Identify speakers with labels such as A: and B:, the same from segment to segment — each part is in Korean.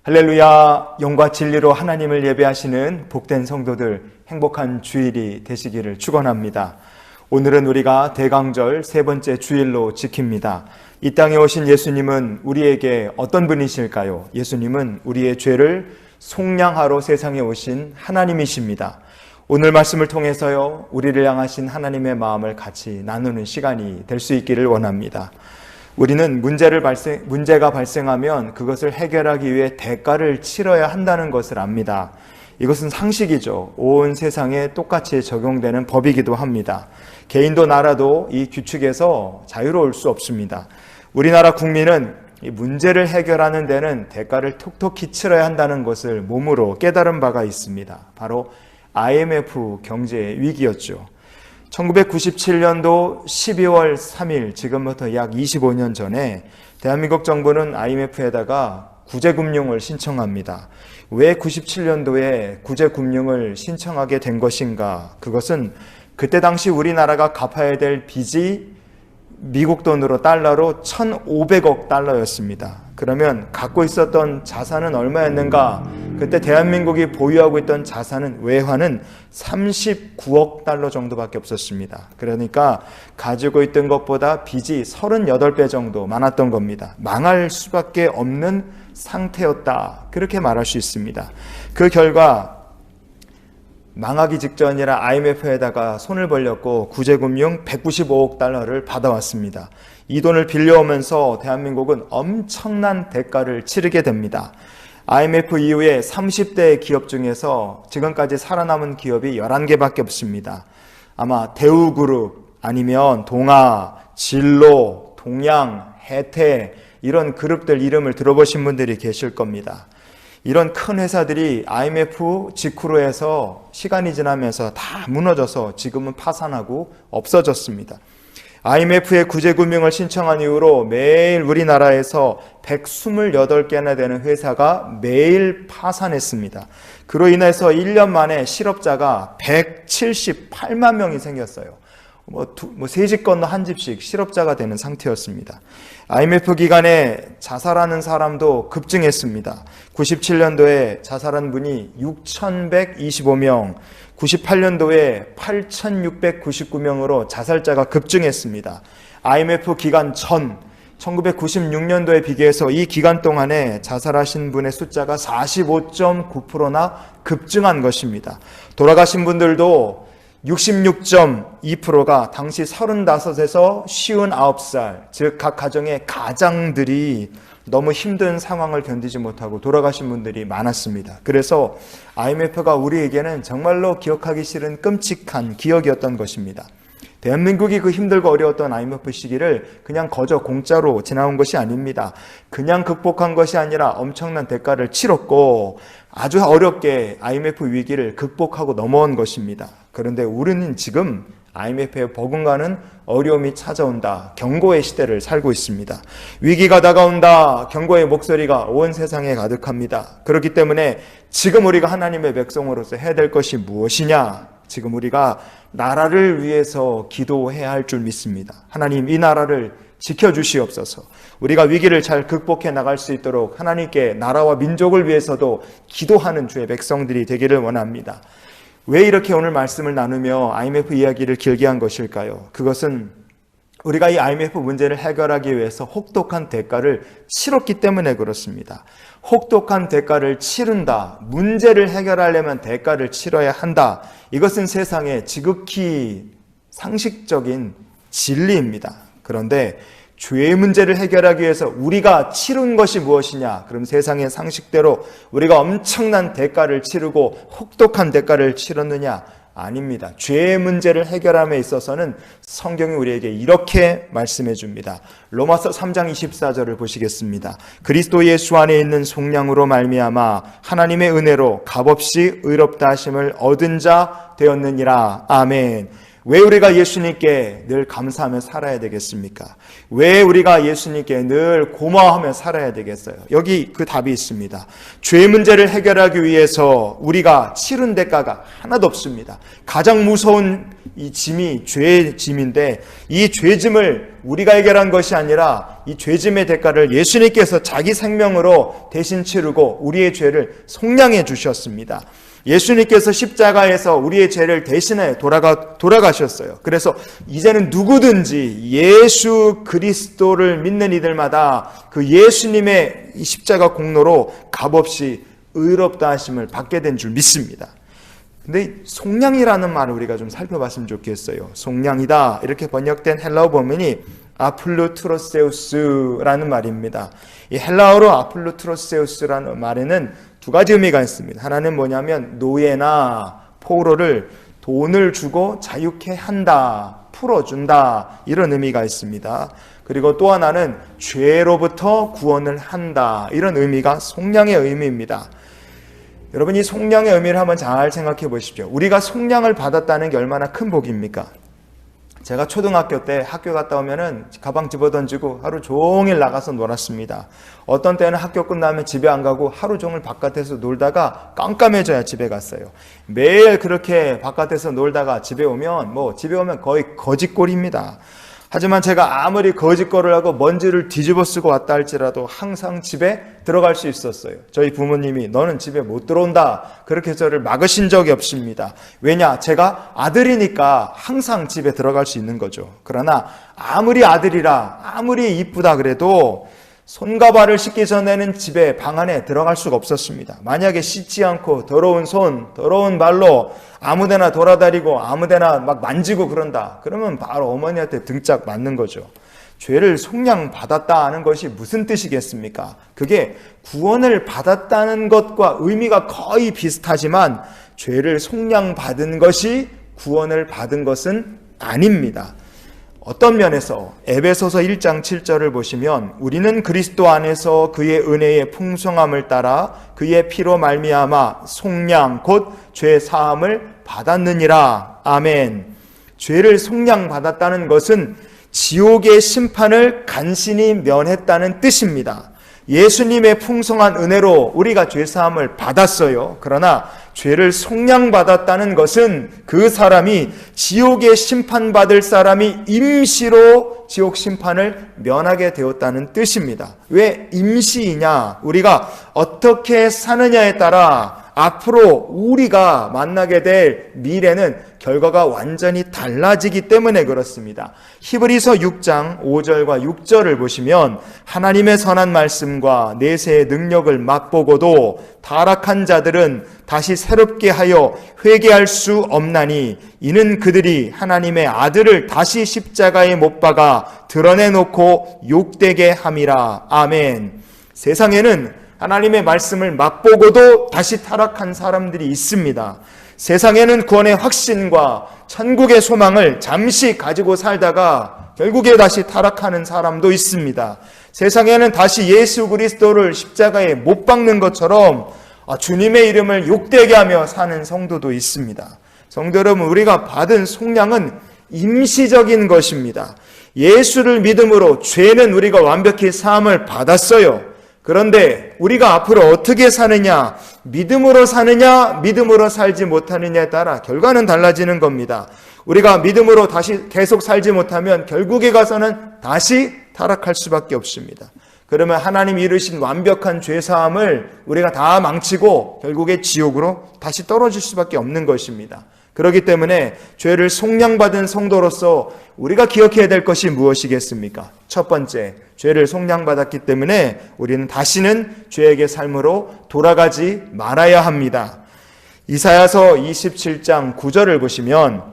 A: 할렐루야. 영과 진리로 하나님을 예배하시는 복된 성도들, 행복한 주일이 되시기를 축원합니다. 오늘은 우리가 대강절 세 번째 주일로 지킵니다. 이 땅에 오신 예수님은 우리에게 어떤 분이실까요? 예수님은 우리의 죄를 속량하러 세상에 오신 하나님이십니다. 오늘 말씀을 통해서요, 우리를 향하신 하나님의 마음을 같이 나누는 시간이 될 수 있기를 원합니다. 우리는 문제가 발생하면 그것을 해결하기 위해 대가를 치러야 한다는 것을 압니다. 이것은 상식이죠. 온 세상에 똑같이 적용되는 법이기도 합니다. 개인도 나라도 이 규칙에서 자유로울 수 없습니다. 우리나라 국민은 이 문제를 해결하는 데는 대가를 톡톡히 치러야 한다는 것을 몸으로 깨달은 바가 있습니다. 바로 IMF 경제 위기였죠. 1997년도 12월 3일, 지금부터 약 25년 전에 대한민국 정부는 IMF에다가 구제금융을 신청합니다. 왜 97년도에 구제금융을 신청하게 된 것인가? 그것은 그때 당시 우리나라가 갚아야 될 빚이 미국 돈으로 달러로 1,500억 달러였습니다. 그러면 갖고 있었던 자산은 얼마였는가? 그때 대한민국이 보유하고 있던 자산은 외환은 39억 달러 정도밖에 없었습니다. 그러니까 가지고 있던 것보다 빚이 38배 정도 많았던 겁니다. 망할 수밖에 없는 상태였다. 그렇게 말할 수 있습니다. 그 결과 망하기 직전이라 IMF에다가 손을 벌렸고 구제금융 195억 달러를 받아왔습니다. 이 돈을 빌려오면서 대한민국은 엄청난 대가를 치르게 됩니다. IMF 이후에 30대 기업 중에서 지금까지 살아남은 기업이 11개밖에 없습니다. 아마 대우그룹 아니면 동아, 진로, 동양, 해태 이런 그룹들 이름을 들어보신 분들이 계실 겁니다. 이런 큰 회사들이 IMF 직후로 해서 시간이 지나면서 다 무너져서 지금은 파산하고 없어졌습니다. IMF의 구제금융을 신청한 이후로 매일 우리나라에서 128개나 되는 회사가 매일 파산했습니다. 그로 인해서 1년 만에 실업자가 178만 명이 생겼어요. 세 집 건너 한 집씩 실업자가 되는 상태였습니다. IMF 기간에 자살하는 사람도 급증했습니다. 97년도에 자살한 분이 6,125명, 98년도에 8,699명으로 자살자가 급증했습니다. IMF 기간 전 1996년도에 비교해서 이 기간 동안에 자살하신 분의 숫자가 45.9%나 급증한 것입니다. 돌아가신 분들도 66.2%가 당시 35에서 59살, 즉 각 가정의 가장들이 너무 힘든 상황을 견디지 못하고 돌아가신 분들이 많았습니다. 그래서 IMF가 우리에게는 정말로 기억하기 싫은 끔찍한 기억이었던 것입니다. 대한민국이 그 힘들고 어려웠던 IMF 시기를 그냥 거저 공짜로 지나온 것이 아닙니다. 그냥 극복한 것이 아니라 엄청난 대가를 치렀고 아주 어렵게 IMF 위기를 극복하고 넘어온 것입니다. 그런데 우리는 지금 IMF에 버금가는 어려움이 찾아온다. 경고의 시대를 살고 있습니다. 위기가 다가온다. 경고의 목소리가 온 세상에 가득합니다. 그렇기 때문에 지금 우리가 하나님의 백성으로서 해야 될 것이 무엇이냐? 지금 우리가 나라를 위해서 기도해야 할 줄 믿습니다. 하나님, 이 나라를 지켜주시옵소서. 우리가 위기를 잘 극복해 나갈 수 있도록 하나님께 나라와 민족을 위해서도 기도하는 주의 백성들이 되기를 원합니다. 왜 이렇게 오늘 말씀을 나누며 IMF 이야기를 길게 한 것일까요? 그것은 우리가 이 IMF 문제를 해결하기 위해서 혹독한 대가를 치렀기 때문에 그렇습니다. 혹독한 대가를 치른다. 문제를 해결하려면 대가를 치러야 한다. 이것은 세상의 지극히 상식적인 진리입니다. 그런데 죄의 문제를 해결하기 위해서 우리가 치른 것이 무엇이냐? 그럼 세상의 상식대로 우리가 엄청난 대가를 치르고 혹독한 대가를 치렀느냐? 아닙니다. 죄의 문제를 해결함에 있어서는 성경이 우리에게 이렇게 말씀해 줍니다. 로마서 3장 24절을 보시겠습니다. 그리스도 예수 안에 있는 속량으로 말미암아 하나님의 은혜로 값없이 의롭다 하심을 얻은 자 되었느니라. 아멘. 왜 우리가 예수님께 늘 감사하며 살아야 되겠습니까? 왜 우리가 예수님께 늘 고마워하며 살아야 되겠어요? 여기 그 답이 있습니다. 죄 문제를 해결하기 위해서 우리가 치른 대가가 하나도 없습니다. 가장 무서운 이 짐이 죄의 짐인데 이 죄짐을 우리가 해결한 것이 아니라 이 죄짐의 대가를 예수님께서 자기 생명으로 대신 치르고 우리의 죄를 속량해 주셨습니다. 예수님께서 십자가에서 우리의 죄를 대신해 돌아가셨어요. 그래서 이제는 누구든지 예수 그리스도를 믿는 이들마다 그 예수님의 이 십자가 공로로 값없이 의롭다 하심을 받게 된 줄 믿습니다. 근데 속량이라는 말을 우리가 좀 살펴봤으면 좋겠어요. 속량이다 이렇게 번역된 헬라어 본문이 아플루트로세우스라는 말입니다. 이 헬라어로 아플루트로세우스라는 말에는 두 가지 의미가 있습니다. 하나는 뭐냐면 노예나 포로를 돈을 주고 자유케 한다, 풀어준다 이런 의미가 있습니다. 그리고 또 하나는 죄로부터 구원을 한다 이런 의미가 속량의 의미입니다. 여러분 이 속량의 의미를 한번 잘 생각해 보십시오. 우리가 속량을 받았다는 게 얼마나 큰 복입니까? 제가 초등학교 때 학교 갔다 오면은 가방 집어던지고 하루 종일 나가서 놀았습니다. 어떤 때는 학교 끝나면 집에 안 가고 하루 종일 바깥에서 놀다가 깜깜해져야 집에 갔어요. 매일 그렇게 바깥에서 놀다가 집에 오면 거의 거짓골입니다. 하지만 제가 아무리 거짓골을 하고 먼지를 뒤집어 쓰고 왔다 할지라도 항상 집에 들어갈 수 있었어요. 저희 부모님이 너는 집에 못 들어온다 그렇게 저를 막으신 적이 없습니다. 왜냐? 제가 아들이니까 항상 집에 들어갈 수 있는 거죠. 그러나 아무리 아들이라 아무리 이쁘다 그래도 손과 발을 씻기 전에는 집에 방 안에 들어갈 수가 없었습니다. 만약에 씻지 않고 더러운 손, 더러운 발로 아무데나 돌아다니고 아무데나 막 만지고 그런다. 그러면 바로 어머니한테 등짝 맞는 거죠. 죄를 속량받았다 하는 것이 무슨 뜻이겠습니까? 그게 구원을 받았다는 것과 의미가 거의 비슷하지만 죄를 속량받은 것이 구원을 받은 것은 아닙니다. 어떤 면에서 에베소서 1장 7절을 보시면 우리는 그리스도 안에서 그의 은혜의 풍성함을 따라 그의 피로 말미암아 속량 곧 죄 사함을 받았느니라. 아멘. 죄를 속량받았다는 것은 지옥의 심판을 간신히 면했다는 뜻입니다. 예수님의 풍성한 은혜로 우리가 죄사함을 받았어요. 그러나 죄를 속량받았다는 것은 그 사람이 지옥에 심판받을 사람이 임시로 지옥 심판을 면하게 되었다는 뜻입니다. 왜 임시이냐? 우리가 어떻게 사느냐에 따라 앞으로 우리가 만나게 될 미래는 결과가 완전히 달라지기 때문에 그렇습니다. 히브리서 6장 5절과 6절을 보시면 하나님의 선한 말씀과 내세의 능력을 맛보고도 타락한 자들은 다시 새롭게 하여 회개할 수 없나니 이는 그들이 하나님의 아들을 다시 십자가에 못 박아 드러내놓고 욕되게 함이라. 아멘. 세상에는 하나님의 말씀을 맛보고도 다시 타락한 사람들이 있습니다. 세상에는 구원의 확신과 천국의 소망을 잠시 가지고 살다가 결국에 다시 타락하는 사람도 있습니다. 세상에는 다시 예수 그리스도를 십자가에 못 박는 것처럼 주님의 이름을 욕되게 하며 사는 성도도 있습니다. 성도 여러분, 우리가 받은 속량은 임시적인 것입니다. 예수를 믿음으로 죄는 우리가 완벽히 사함을 받았어요. 그런데 우리가 앞으로 어떻게 사느냐, 믿음으로 사느냐, 믿음으로 살지 못하느냐에 따라 결과는 달라지는 겁니다. 우리가 믿음으로 다시 계속 살지 못하면 결국에 가서는 다시 타락할 수밖에 없습니다. 그러면 하나님 이루신 완벽한 죄사함을 우리가 다 망치고 결국에 지옥으로 다시 떨어질 수밖에 없는 것입니다. 그렇기 때문에 죄를 속량받은 성도로서 우리가 기억해야 될 것이 무엇이겠습니까? 첫 번째, 죄를 속량받았기 때문에 우리는 다시는 죄에게 삶으로 돌아가지 말아야 합니다. 이사야서 27장 9절을 보시면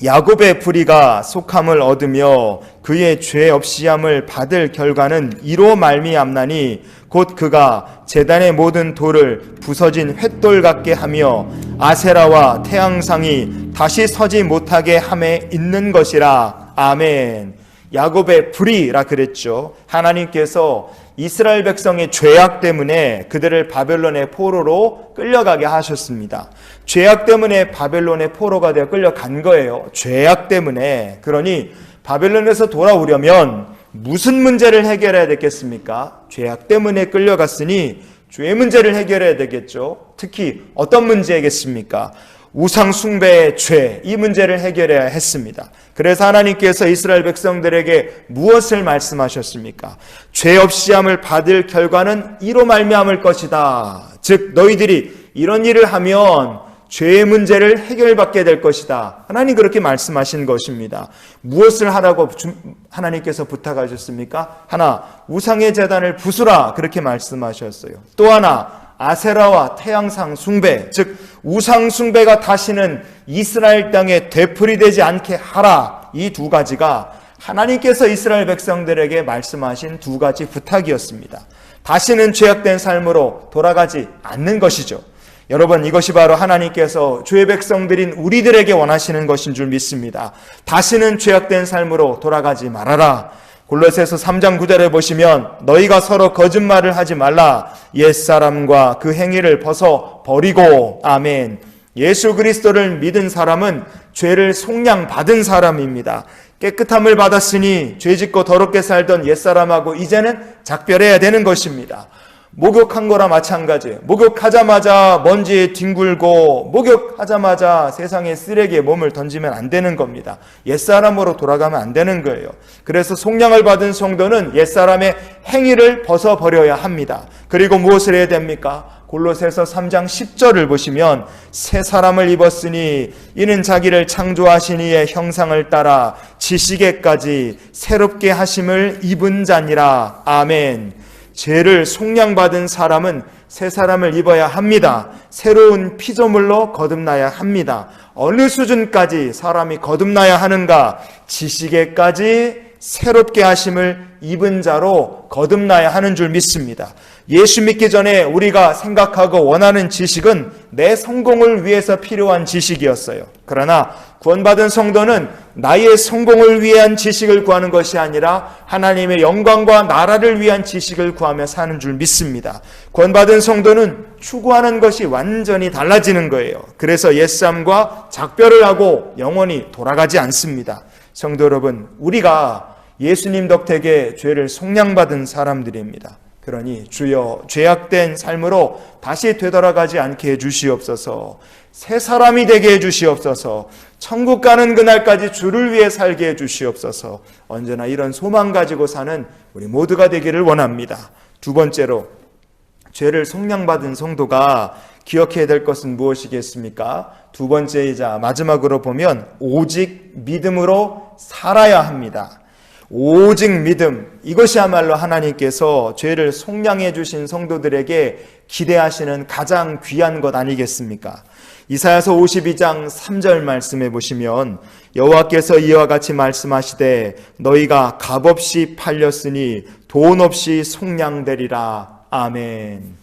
A: 야곱의 불의가 속함을 얻으며 그의 죄 없이함을 받을 결과는 이로 말미암나니 곧 그가 제단의 모든 돌을 부서진 횃돌 같게 하며 아세라와 태양상이 다시 서지 못하게 함에 있는 것이라. 아멘. 야곱의 불의라 그랬죠. 하나님께서 이스라엘 백성의 죄악 때문에 그들을 바벨론의 포로로 끌려가게 하셨습니다. 죄악 때문에 바벨론의 포로가 되어 끌려간 거예요. 죄악 때문에. 그러니 바벨론에서 돌아오려면 무슨 문제를 해결해야 되겠습니까? 죄악 때문에 끌려갔으니 죄 문제를 해결해야 되겠죠. 특히 어떤 문제겠습니까? 우상 숭배의 죄, 이 문제를 해결해야 했습니다. 그래서 하나님께서 이스라엘 백성들에게 무엇을 말씀하셨습니까? 죄 없이 함을 받을 결과는 이로 말미암을 것이다. 즉 너희들이 이런 일을 하면 죄의 문제를 해결받게 될 것이다. 하나님 그렇게 말씀하신 것입니다. 무엇을 하라고 하나님께서 부탁하셨습니까? 하나, 우상의 제단을 부수라. 그렇게 말씀하셨어요. 또 하나, 아세라와 태양상 숭배, 즉 우상 숭배가 다시는 이스라엘 땅에 되풀이되지 않게 하라. 이 두 가지가 하나님께서 이스라엘 백성들에게 말씀하신 두 가지 부탁이었습니다. 다시는 죄악된 삶으로 돌아가지 않는 것이죠. 여러분, 이것이 바로 하나님께서 주의 백성들인 우리들에게 원하시는 것인 줄 믿습니다. 다시는 죄악된 삶으로 돌아가지 말아라. 골로새서 3장 9절에 보시면 너희가 서로 거짓말을 하지 말라. 옛사람과 그 행위를 벗어 버리고. 아멘. 예수 그리스도를 믿은 사람은 죄를 속량받은 사람입니다. 깨끗함을 받았으니 죄짓고 더럽게 살던 옛사람하고 이제는 작별해야 되는 것입니다. 목욕한 거나 마찬가지예요. 목욕하자마자 먼지에 뒹굴고 목욕하자마자 세상의 쓰레기에 몸을 던지면 안 되는 겁니다. 옛사람으로 돌아가면 안 되는 거예요. 그래서 속량을 받은 성도는 옛사람의 행위를 벗어버려야 합니다. 그리고 무엇을 해야 됩니까? 골로새서 3장 10절을 보시면 새 사람을 입었으니 이는 자기를 창조하신 이의 형상을 따라 지식에까지 새롭게 하심을 입은 자니라. 아멘. 죄를 속량받은 사람은 새 사람을 입어야 합니다. 새로운 피조물로 거듭나야 합니다. 어느 수준까지 사람이 거듭나야 하는가? 지식에까지 새롭게 하심을 입은 자로 거듭나야 하는 줄 믿습니다. 예수 믿기 전에 우리가 생각하고 원하는 지식은 내 성공을 위해서 필요한 지식이었어요. 그러나 구원받은 성도는 나의 성공을 위한 지식을 구하는 것이 아니라 하나님의 영광과 나라를 위한 지식을 구하며 사는 줄 믿습니다. 구원받은 성도는 추구하는 것이 완전히 달라지는 거예요. 그래서 옛사람과 작별을 하고 영원히 돌아가지 않습니다. 성도 여러분, 우리가 예수님 덕택에 죄를 속량받은 사람들입니다. 그러니 주여 죄악된 삶으로 다시 되돌아가지 않게 해주시옵소서. 새 사람이 되게 해주시옵소서. 천국 가는 그날까지 주를 위해 살게 해주시옵소서. 언제나 이런 소망 가지고 사는 우리 모두가 되기를 원합니다. 두 번째로, 죄를 속량받은 성도가 기억해야 될 것은 무엇이겠습니까? 두 번째이자 마지막으로 보면 오직 믿음으로 살아야 합니다. 오직 믿음, 이것이야말로 하나님께서 죄를 속량해 주신 성도들에게 기대하시는 가장 귀한 것 아니겠습니까? 이사야서 52장 3절 말씀해 보시면 여호와께서 이와 같이 말씀하시되 너희가 값없이 팔렸으니 돈 없이 속량되리라. 아멘.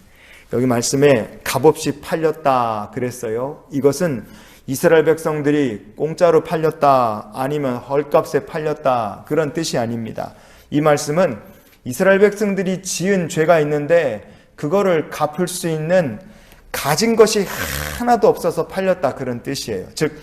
A: 여기 말씀에 값없이 팔렸다 그랬어요. 이것은 이스라엘 백성들이 공짜로 팔렸다 아니면 헐값에 팔렸다 그런 뜻이 아닙니다. 이 말씀은 이스라엘 백성들이 지은 죄가 있는데 그거를 갚을 수 있는 가진 것이 하나도 없어서 팔렸다 그런 뜻이에요. 즉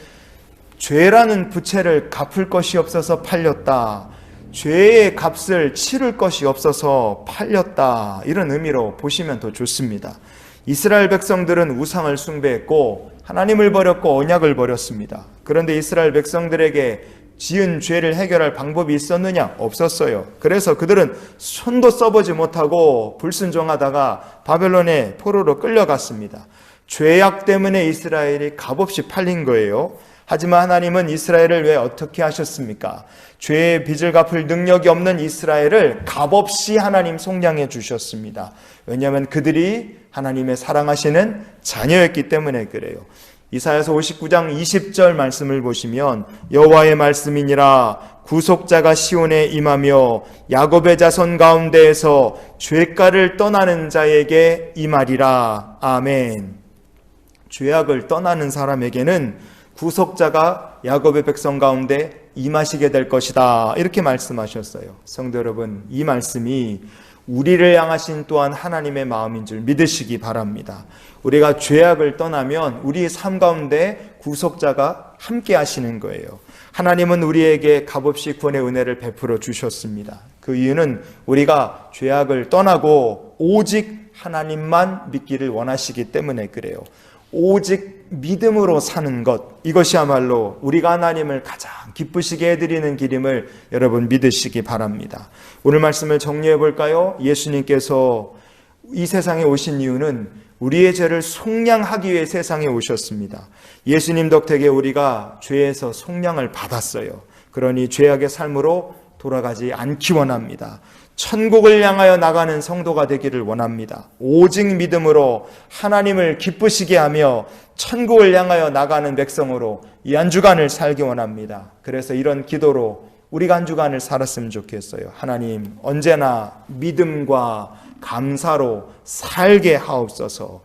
A: 죄라는 부채를 갚을 것이 없어서 팔렸다. 죄의 값을 치를 것이 없어서 팔렸다. 이런 의미로 보시면 더 좋습니다. 이스라엘 백성들은 우상을 숭배했고 하나님을 버렸고 언약을 버렸습니다. 그런데 이스라엘 백성들에게 지은 죄를 해결할 방법이 있었느냐? 없었어요. 그래서 그들은 손도 써보지 못하고 불순종하다가 바벨론의 포로로 끌려갔습니다. 죄악 때문에 이스라엘이 값없이 팔린 거예요. 하지만 하나님은 이스라엘을 왜 어떻게 하셨습니까? 죄의 빚을 갚을 능력이 없는 이스라엘을 값없이 하나님 속량해 주셨습니다. 왜냐하면 그들이 하나님의 사랑하시는 자녀였기 때문에 그래요. 이사야서 59장 20절 말씀을 보시면 여호와의 말씀이니라 구속자가 시온에 임하며 야곱의 자손 가운데에서 죄가를 떠나는 자에게 임하리라. 아멘. 죄악을 떠나는 사람에게는 구속자가 야곱의 백성 가운데 임하시게 될 것이다. 이렇게 말씀하셨어요. 성도 여러분, 이 말씀이 우리를 향하신 또한 하나님의 마음인 줄 믿으시기 바랍니다. 우리가 죄악을 떠나면 우리의 삶 가운데 구속자가 함께 하시는 거예요. 하나님은 우리에게 값없이 구원의 은혜를 베풀어 주셨습니다. 그 이유는 우리가 죄악을 떠나고 오직 하나님만 믿기를 원하시기 때문에 그래요. 오직 믿음으로 사는 것, 이것이야말로 우리가 하나님을 가장 기쁘시게 해드리는 길임을 여러분 믿으시기 바랍니다. 오늘 말씀을 정리해 볼까요? 예수님께서 이 세상에 오신 이유는 우리의 죄를 속량하기 위해 세상에 오셨습니다. 예수님 덕택에 우리가 죄에서 속량을 받았어요. 그러니 죄악의 삶으로 돌아가지 않기 원합니다. 천국을 향하여 나가는 성도가 되기를 원합니다. 오직 믿음으로 하나님을 기쁘시게 하며 천국을 향하여 나가는 백성으로 이 한 주간을 살기 원합니다. 그래서 이런 기도로 우리가 한 주간을 살았으면 좋겠어요. 하나님, 언제나 믿음과 감사로 살게 하옵소서.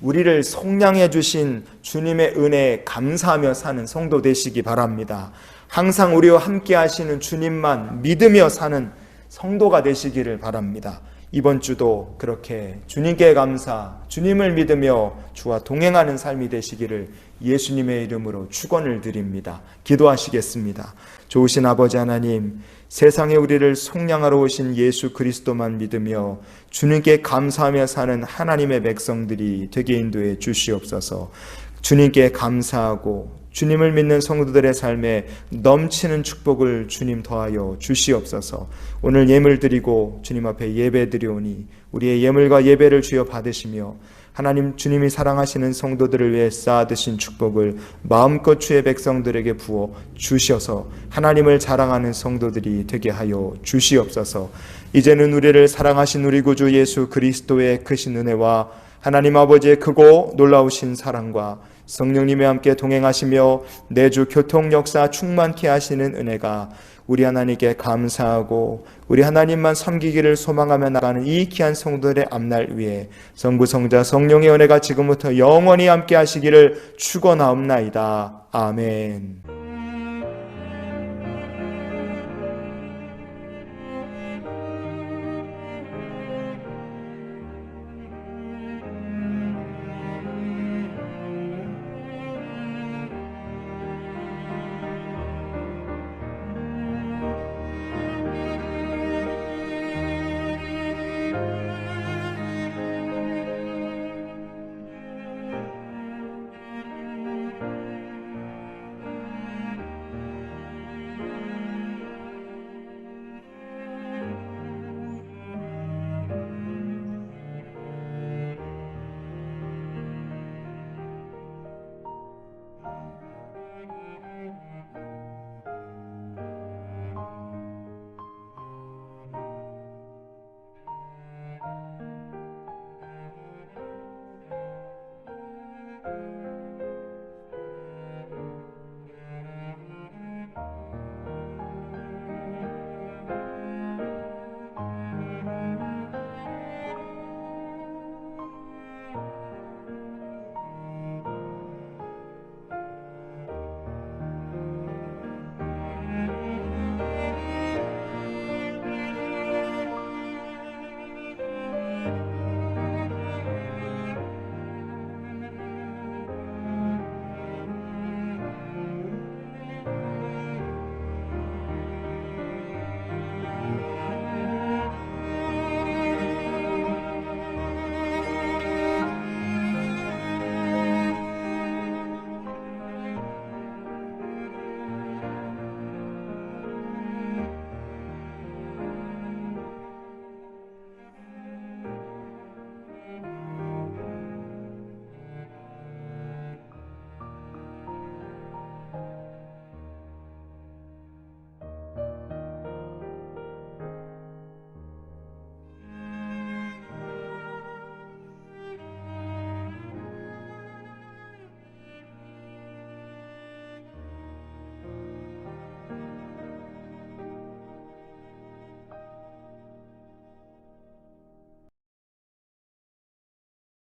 A: 우리를 속량해 주신 주님의 은혜에 감사하며 사는 성도 되시기 바랍니다. 항상 우리와 함께 하시는 주님만 믿으며 사는 성도가 되시기를 바랍니다. 이번 주도 그렇게 주님께 감사, 주님을 믿으며 주와 동행하는 삶이 되시기를 예수님의 이름으로 축원을 드립니다. 기도하시겠습니다. 좋으신 아버지 하나님, 세상에 우리를 속량하러 오신 예수 그리스도만 믿으며 주님께 감사하며 사는 하나님의 백성들이 되게 인도해 주시옵소서. 주님께 감사하고 주님을 믿는 성도들의 삶에 넘치는 축복을 주님 더하여 주시옵소서. 오늘 예물 드리고 주님 앞에 예배 드리오니 우리의 예물과 예배를 주여 받으시며 하나님 주님이 사랑하시는 성도들을 위해 쌓아두신 축복을 마음껏 주의 백성들에게 부어 주셔서 하나님을 자랑하는 성도들이 되게 하여 주시옵소서. 이제는 우리를 사랑하신 우리 구주 예수 그리스도의 크신 은혜와 하나님 아버지의 크고 놀라우신 사랑과 성령님과 함께 동행하시며 내주 교통 역사 충만케 하시는 은혜가 우리 하나님께 감사하고 우리 하나님만 섬기기를 소망하며 나가는 이 귀한 성도들의 앞날 위에 성부 성자 성령의 은혜가 지금부터 영원히 함께 하시기를 축원하옵나이다. 아멘.